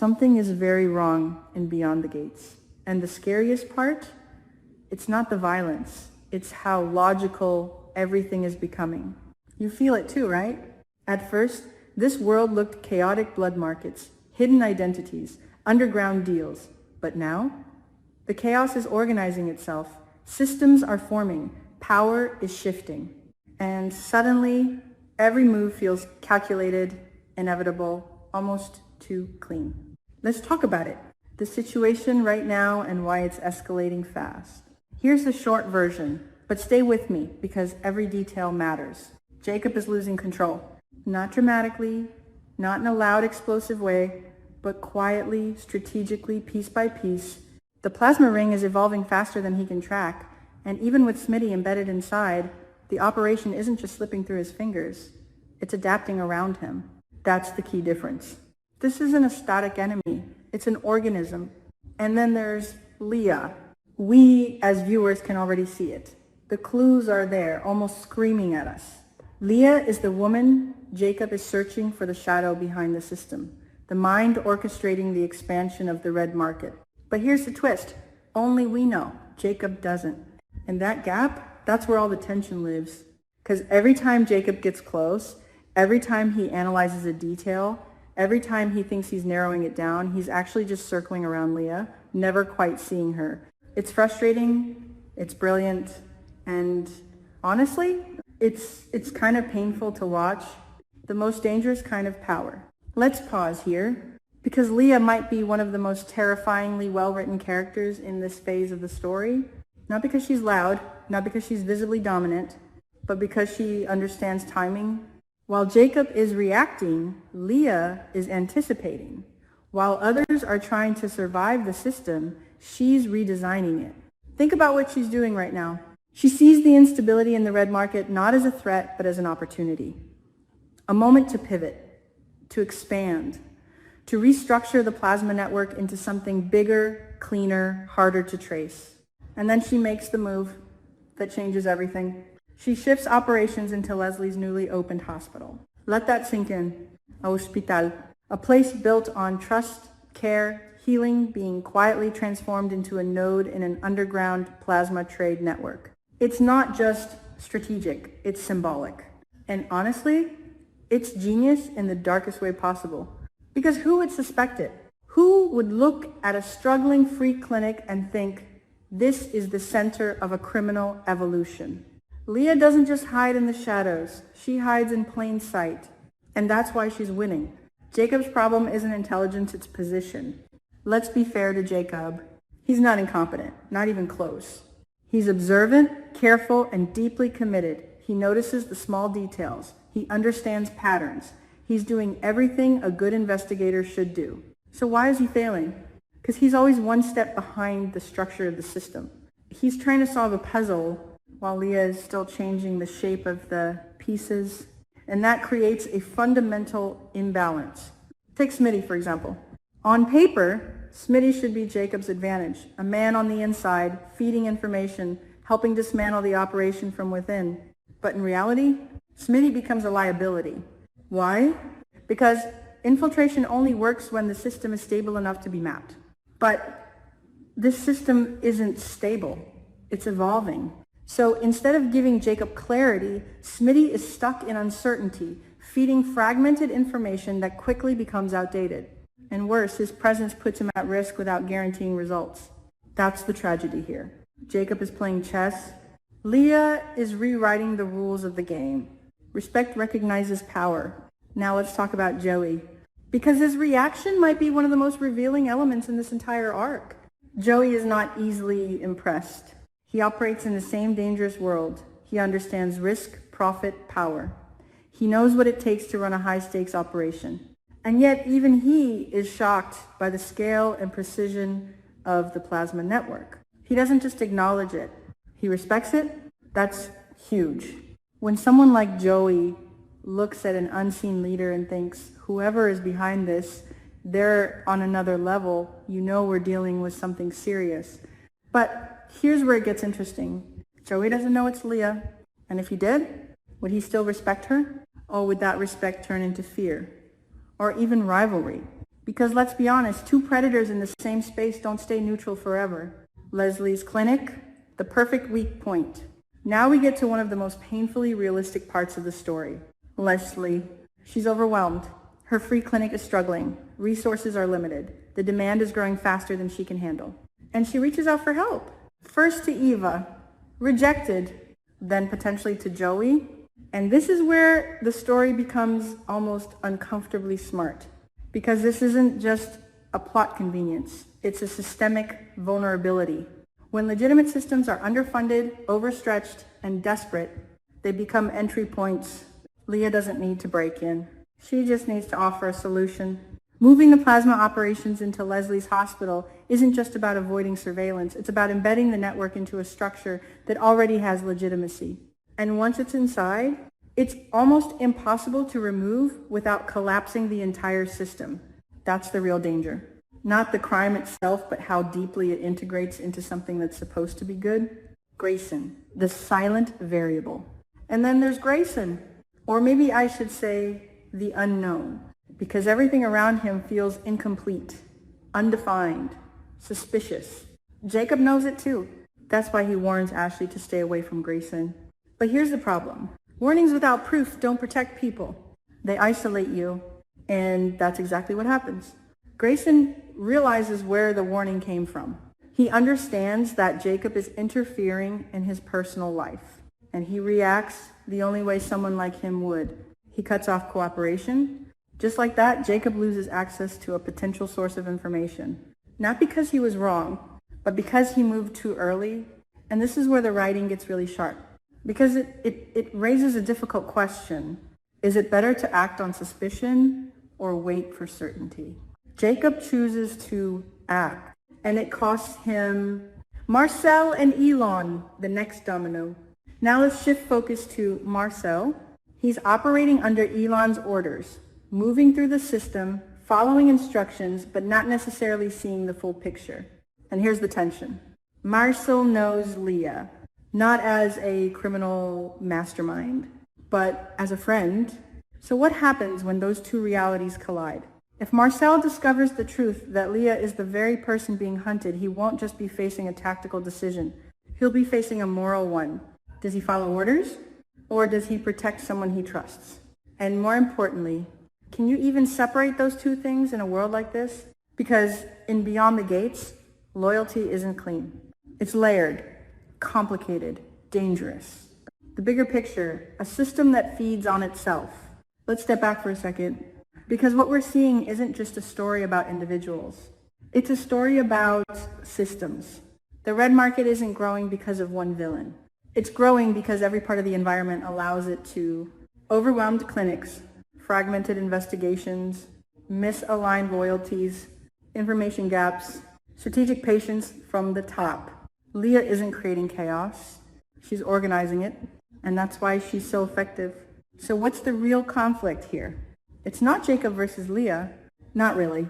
Something is very wrong in Beyond the Gates. And the scariest part, it's not the violence. It's how logical everything is becoming. You feel it too, right? At first, this world looked chaotic blood markets, hidden identities, underground deals. But now, the chaos is organizing itself. Systems are forming. Power is shifting. And suddenly, every move feels calculated, inevitable, almost too clean. Let's talk about it. The situation right now and why it's escalating fast. Here's the short version, but stay with me because every detail matters. Jacob is losing control. Not dramatically, not in a loud, explosive way, but quietly, strategically, piece by piece. The plasma ring is evolving faster than he can track, and even with Smitty embedded inside, the operation isn't just slipping through his fingers. It's adapting around him. That's the key difference. This isn't a static enemy. It's an organism. And then there's Leah. We, as viewers, can already see it. The clues are there, almost screaming at us. Leah is the woman Jacob is searching for, the shadow behind the system, the mind orchestrating the expansion of the red market. But here's the twist. Only we know. Jacob doesn't. And that gap, that's where all the tension lives. Because every time Jacob gets close, every time he analyzes a detail, every time he thinks he's narrowing it down, he's actually just circling around Leah, never quite seeing her. It's frustrating, it's brilliant, and honestly, it's kind of painful to watch. The most dangerous kind of power. Let's pause here, because Leah might be one of the most terrifyingly well-written characters in this phase of the story. Not because she's loud, not because she's visibly dominant, but because she understands timing. While Jacob is reacting, Leah is anticipating. While others are trying to survive the system, she's redesigning it. Think about what she's doing right now. She sees the instability in the red market not as a threat, but as an opportunity. A moment to pivot, to expand, to restructure the plasma network into something bigger, cleaner, harder to trace. And then she makes the move that changes everything. She shifts operations into Leslie's newly opened hospital. Let that sink in. A hospital, a place built on trust, care, healing, being quietly transformed into a node in an underground plasma trade network. It's not just strategic, it's symbolic. And honestly, it's genius in the darkest way possible. Because who would suspect it? Who would look at a struggling free clinic and think, this is the center of a criminal evolution? Leah doesn't just hide in the shadows. She hides in plain sight. And that's why she's winning. Jacob's problem isn't intelligence, it's position. Let's be fair to Jacob. He's not incompetent, not even close. He's observant, careful, and deeply committed. He notices the small details. He understands patterns. He's doing everything a good investigator should do. So why is he failing? Because he's always one step behind the structure of the system. He's trying to solve a puzzle while Leah is still changing the shape of the pieces. And that creates a fundamental imbalance. Take Smitty, for example. On paper, Smitty should be Jacob's advantage. A man on the inside, feeding information, helping dismantle the operation from within. But in reality, Smitty becomes a liability. Why? Because infiltration only works when the system is stable enough to be mapped. But this system isn't stable. It's evolving. So instead of giving Jacob clarity, Smitty is stuck in uncertainty, feeding fragmented information that quickly becomes outdated. And worse, his presence puts him at risk without guaranteeing results. That's the tragedy here. Jacob is playing chess. Leah is rewriting the rules of the game. Respect recognizes power. Now let's talk about Joey. Because his reaction might be one of the most revealing elements in this entire arc. Joey is not easily impressed. He operates in the same dangerous world. He understands risk, profit, power. He knows what it takes to run a high-stakes operation. And yet even he is shocked by the scale and precision of the plasma network. He doesn't just acknowledge it. He respects it. That's huge. When someone like Joey looks at an unseen leader and thinks, whoever is behind this, they're on another level, you know we're dealing with something serious. But here's where it gets interesting. Joey doesn't know it's Leah. And if he did, would he still respect her? Or would that respect turn into fear? Or even rivalry? Because let's be honest, two predators in the same space don't stay neutral forever. Leslie's clinic, the perfect weak point. Now we get to one of the most painfully realistic parts of the story. Leslie, she's overwhelmed. Her free clinic is struggling. Resources are limited. The demand is growing faster than she can handle. And she reaches out for help. First to Eva, rejected, then potentially to Joey. And this is where the story becomes almost uncomfortably smart. Because this isn't just a plot convenience. It's a systemic vulnerability. When legitimate systems are underfunded, overstretched, and desperate, they become entry points. Leah doesn't need to break in. She just needs to offer a solution. Moving the plasma operations into Leslie's hospital isn't just about avoiding surveillance. It's about embedding the network into a structure that already has legitimacy. And once it's inside, it's almost impossible to remove without collapsing the entire system. That's the real danger. Not the crime itself, but how deeply it integrates into something that's supposed to be good. Grayson, the silent variable. And then there's Grayson, or maybe I should say the unknown, because everything around him feels incomplete, undefined, suspicious. Jacob knows it too. That's why he warns Ashley to stay away from Grayson. But here's the problem. Warnings without proof don't protect people. They isolate you, and that's exactly what happens. Grayson realizes where the warning came from. He understands that Jacob is interfering in his personal life, and he reacts the only way someone like him would. He cuts off cooperation. Just like that, Jacob loses access to a potential source of information. Not because he was wrong, but because he moved too early. And this is where the writing gets really sharp. Because it raises a difficult question. Is it better to act on suspicion or wait for certainty? Jacob chooses to act, and it costs him Marcel and Elon, the next domino. Now let's shift focus to Marcel. He's operating under Elon's orders, moving through the system, following instructions, but not necessarily seeing the full picture. And here's the tension. Marcel knows Leah, not as a criminal mastermind, but as a friend. So what happens when those two realities collide? If Marcel discovers the truth that Leah is the very person being hunted, he won't just be facing a tactical decision. He'll be facing a moral one. Does he follow orders? Or does he protect someone he trusts? And more importantly, can you even separate those two things in a world like this? Because in Beyond the Gates, loyalty isn't clean. It's layered, complicated, dangerous. The bigger picture, a system that feeds on itself. Let's step back for a second. Because what we're seeing isn't just a story about individuals. It's a story about systems. The red market isn't growing because of one villain. It's growing because every part of the environment allows it to. Overwhelmed clinics, fragmented investigations, misaligned loyalties, information gaps, strategic patience from the top. Leah isn't creating chaos. She's organizing it, and that's why she's so effective. So what's the real conflict here? It's not Jacob versus Leah. Not really.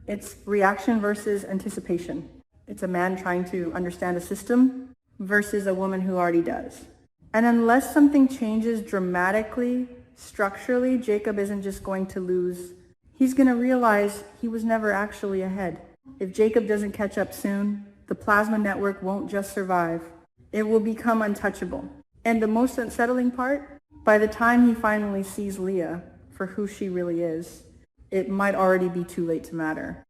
It's reaction versus anticipation. It's a man trying to understand a system versus a woman who already does. And unless something changes dramatically, structurally, Jacob isn't just going to lose. He's going to realize he was never actually ahead. If Jacob doesn't catch up soon, the plasma network won't just survive. It will become untouchable. And the most unsettling part, by the time he finally sees Leah for who she really is, it might already be too late to matter.